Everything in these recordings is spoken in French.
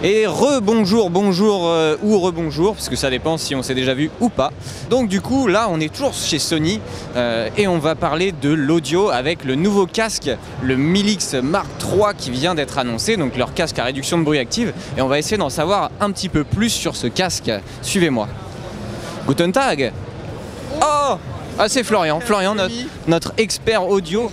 Et rebonjour, bonjour ou rebonjour, parce que ça dépend si on s'est déjà vu ou pas. Donc du coup, là, on est toujours chez Sony et on va parler de l'audio avec le nouveau casque, le Milix Mark III qui vient d'être annoncé, donc leur casque à réduction de bruit active. Et on va essayer d'en savoir un petit peu plus sur ce casque. Suivez-moi. Guten Tag. Oh, c'est Florian. Florian, notre expert audio.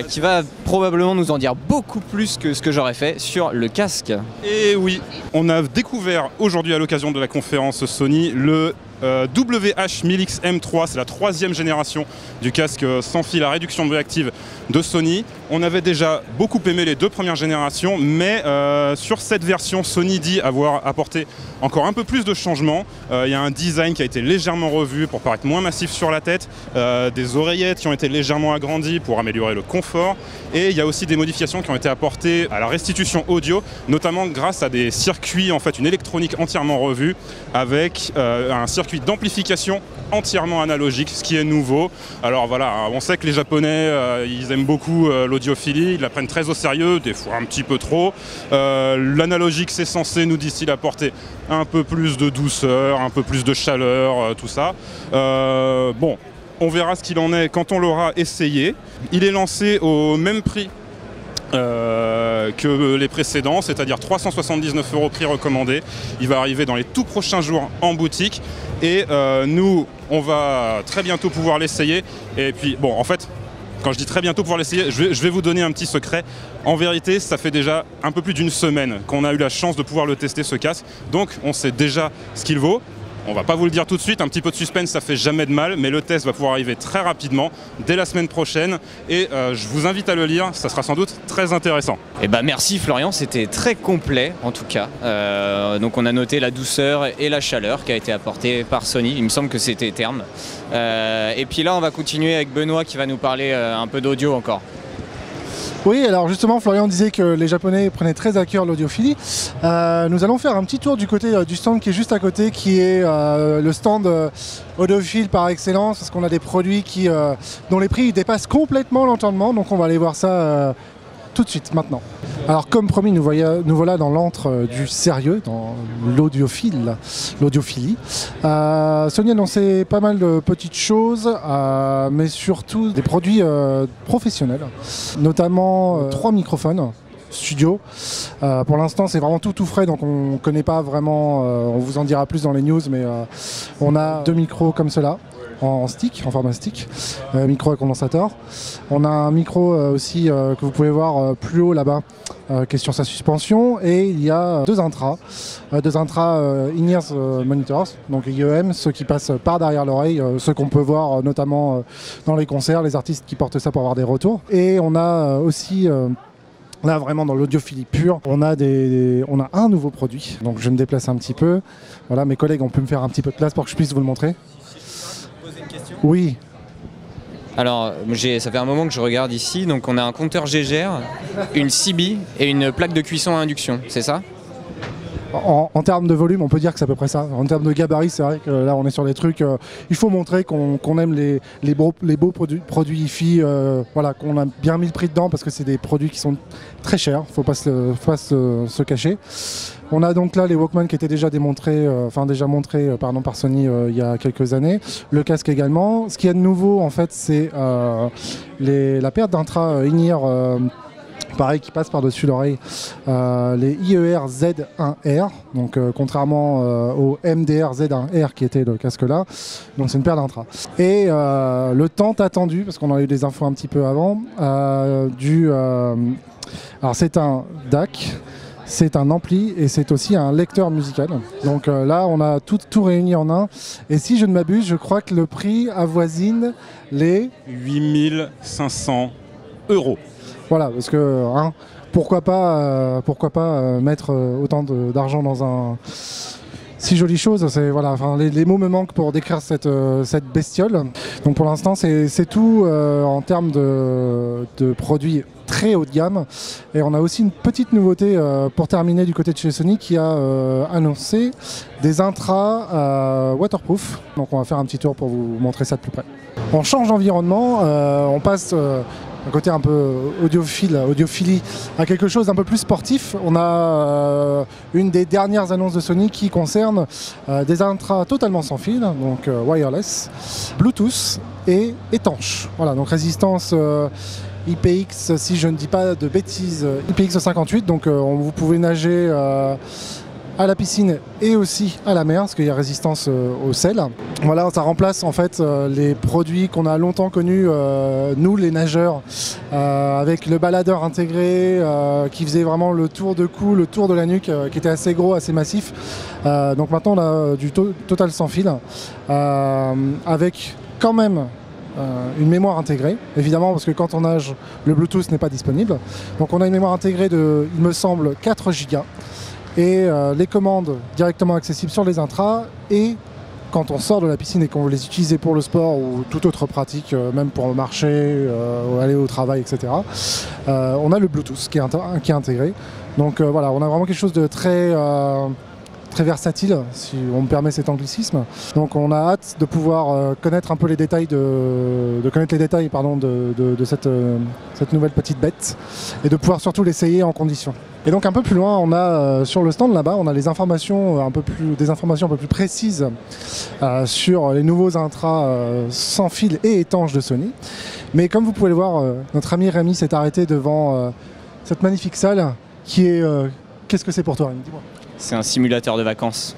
Qui va probablement nous en dire beaucoup plus que ce que j'aurais fait sur le casque. Et oui, on a découvert aujourd'hui à l'occasion de la conférence Sony le WH Milix M3, c'est la 3e génération du casque sans fil à réduction de bruit active de Sony. On avait déjà beaucoup aimé les 2 premières générations, mais sur cette version, Sony dit avoir apporté encore un peu plus de changements. Il y a un design qui a été légèrement revu pour paraître moins massif sur la tête, des oreillettes qui ont été légèrement agrandies pour améliorer le confort, et il y a aussi des modifications qui ont été apportées à la restitution audio, notamment grâce à des circuits, en fait une électronique entièrement revue, avec un circuit d'amplification entièrement analogique, ce qui est nouveau. Alors voilà, on sait que les Japonais, ils aiment beaucoup l'audiophilie, ils la prennent très au sérieux, des fois un petit peu trop. L'analogique, c'est censé, nous dit-il, apporter un peu plus de douceur, un peu plus de chaleur, tout ça. Bon, on verra ce qu'il en est quand on l'aura essayé. Il est lancé au même prix que les précédents, c'est-à-dire 379 € prix recommandé. Il va arriver dans les tout prochains jours en boutique et nous, on va très bientôt pouvoir l'essayer. Et puis, bon, en fait, quand je dis très bientôt pouvoir l'essayer, je vais vous donner un petit secret. En vérité, ça fait déjà un peu plus d'une semaine qu'on a eu la chance de pouvoir le tester, ce casque. Donc, on sait déjà ce qu'il vaut. On va pas vous le dire tout de suite, un petit peu de suspense, ça fait jamais de mal, mais le test va pouvoir arriver très rapidement, dès la semaine prochaine, et je vous invite à le lire, ça sera sans doute très intéressant. Et bah merci Florian, c'était très complet en tout cas. Donc on a noté la douceur et la chaleur qui a été apportée par Sony, il me semble que c'était terme. Et puis là on va continuer avec Benoît qui va nous parler un peu d'audio encore. Oui, alors justement, Florian disait que les Japonais prenaient très à cœur l'audiophilie. Nous allons faire un petit tour du côté du stand qui est juste à côté, qui est le stand audiophile par excellence, parce qu'on a des produits dont les prix dépassent complètement l'entendement, donc on va aller voir ça tout de suite, maintenant. Alors comme promis, nous voilà dans l'antre du sérieux, dans l'audiophilie. Sony a annoncé pas mal de petites choses, mais surtout des produits professionnels, notamment 3 microphones studio. Pour l'instant c'est vraiment tout frais, donc on ne connaît pas vraiment, on vous en dira plus dans les news, mais on a 2 micros comme cela, en format stick, micro à condensateur. On a un micro aussi que vous pouvez voir plus haut là-bas, qui est sur sa suspension, et il y a 2 intras in-ears monitors, donc IEM, ceux qui passent par derrière l'oreille, ceux qu'on peut voir notamment dans les concerts, les artistes qui portent ça pour avoir des retours. Et on a aussi là, vraiment dans l'audiophilie pure, on a un nouveau produit. Donc je me déplace un petit peu. Voilà, mes collègues ont pu me faire un petit peu de place pour que je puisse vous le montrer. Poser une question ? Oui. Alors, ça fait un moment que je regarde ici, donc on a un compteur GGR, une CB et une plaque de cuisson à induction, c'est ça ? En termes de volume, on peut dire que c'est à peu près ça. En termes de gabarit, c'est vrai que là, on est sur des trucs... il faut montrer qu'on aime les beaux produits hi-fi, voilà, qu'on a bien mis le prix dedans, parce que c'est des produits qui sont très chers, il ne faut pas se cacher. On a donc là les Walkman qui étaient déjà montrés par Sony il y a quelques années. Le casque également. Ce qu'il y a de nouveau, en fait, c'est la paire d'intra in-ear pareil, qui passe par-dessus l'oreille, les IER Z1R, donc contrairement au MDR Z1R qui était le casque là, donc c'est une paire d'intra. Et le tant attendu, parce qu'on a eu des infos un petit peu avant, alors c'est un DAC, c'est un ampli et c'est aussi un lecteur musical. Donc là, on a tout réuni en un. Et si je ne m'abuse, je crois que le prix avoisine les 8500 €. Voilà, parce que pourquoi pas mettre autant d'argent dans un si jolie chose. Voilà, les mots me manquent pour décrire cette bestiole. Donc pour l'instant, c'est tout en termes de produits très haut de gamme. Et on a aussi une petite nouveauté pour terminer du côté de chez Sony qui a annoncé des intras waterproof. Donc on va faire un petit tour pour vous montrer ça de plus près. On change d'environnement, on passe un côté un peu audiophilie, à quelque chose d'un peu plus sportif. On a une des dernières annonces de Sony qui concerne des intras totalement sans fil, donc wireless, Bluetooth et étanche. Voilà, donc résistance IPX, si je ne dis pas de bêtises, IPX58, donc vous pouvez nager à la piscine et aussi à la mer, parce qu'il y a résistance au sel. Voilà, ça remplace en fait les produits qu'on a longtemps connus, nous les nageurs, avec le baladeur intégré qui faisait vraiment le tour de cou, le tour de la nuque, qui était assez gros, assez massif. Donc maintenant on a du total sans fil, avec quand même une mémoire intégrée, évidemment, parce que quand on nage, le Bluetooth n'est pas disponible. Donc on a une mémoire intégrée de, il me semble, 4 Go. Et les commandes directement accessibles sur les intras, et quand on sort de la piscine et qu'on veut les utiliser pour le sport ou toute autre pratique, même pour marcher, aller au travail, etc., on a le Bluetooth qui est intégré. Donc voilà, on a vraiment quelque chose de très versatile, si on me permet cet anglicisme. Donc on a hâte de pouvoir connaître un peu les détails de cette nouvelle petite bête, et de pouvoir surtout l'essayer en condition. Et donc un peu plus loin, on a sur le stand là-bas, on a des informations un peu plus précises sur les nouveaux intras sans fil et étanches de Sony. Mais comme vous pouvez le voir, notre ami Rémi s'est arrêté devant cette magnifique salle qui est... Qu'est-ce que c'est pour toi, Rémi? Dis-moi. C'est un simulateur de vacances.